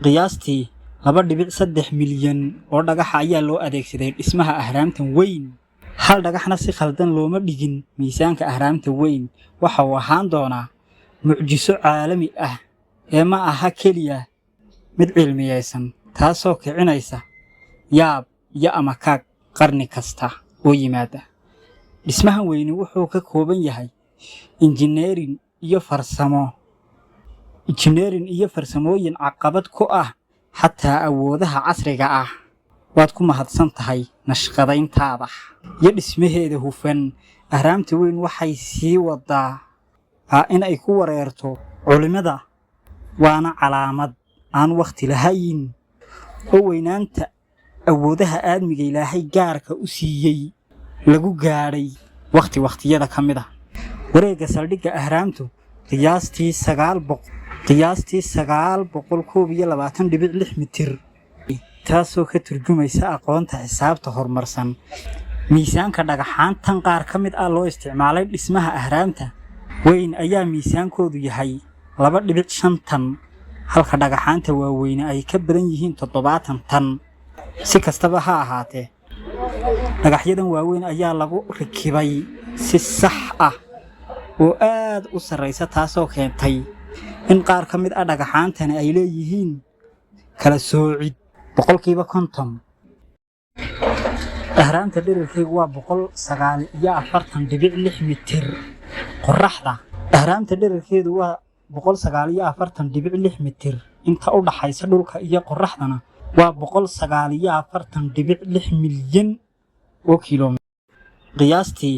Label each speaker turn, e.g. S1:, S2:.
S1: qiyaastii 2.3 milyan oo dhagax ayaa loo adeegsaday dhismaha ahraamtan weyn. hal dhagaxna si khaldan looma dhigin miisaanka ahraamta weyn. waxa uu ahaan doonaa mucjiso caalami ah ee ma aha keliya mid cilmiyeysan, taasoo kicinaysa yaab iyo amakaag qarni kasta oo yimaada. dhismahan weyni wuxuu ka kooban yahay injineerin iyo farsamooyin caqabad ku ah xataa awoodaha casriga ah. waad ku mahadsan tahay nashqadayntaada iyo dhismaheeda hufan. ahraamta weyn waxay sii wadaa in ay ku wareerto culimada, waana calaamad aan waqti lahayn oo weynaanta awoodaha aadmiga Ilaahay gaarka u siiyey lagu gaadhay waqtiyada ka mid ah. wareegga saldhigga ahraamtu qiyaastii 921.6 mitir, taasoo ka turjumaysa aqoonta xisaabta horumarsan. miisaanka dhagaxaantan qaar ka mid ah loo isticmaalay dhismaha ahraamta weyn ayaa miisaankoodu yahay 2.5 tan, halka dhagaxaanta waaweyn ay ka badan yihiin 70 tan. si kastaba ha ahaatee, dhagaxyadan waaweyn ayaa lagu rakibay si sax ah oo aad u sareysa, taasoo keentay in qaar ka mid ah dhagaxaantani ay leeyihiin kala soocid 50%. ahraamta dhererkeedu waa 149.6 mitir. qoraxda ahraamta dhererkeedu waa 149.6 mitir. inta u dhaxaysa dhulka iyo qoraxdana waa 149.6 milyan oo kiiloomitir. qiyaastii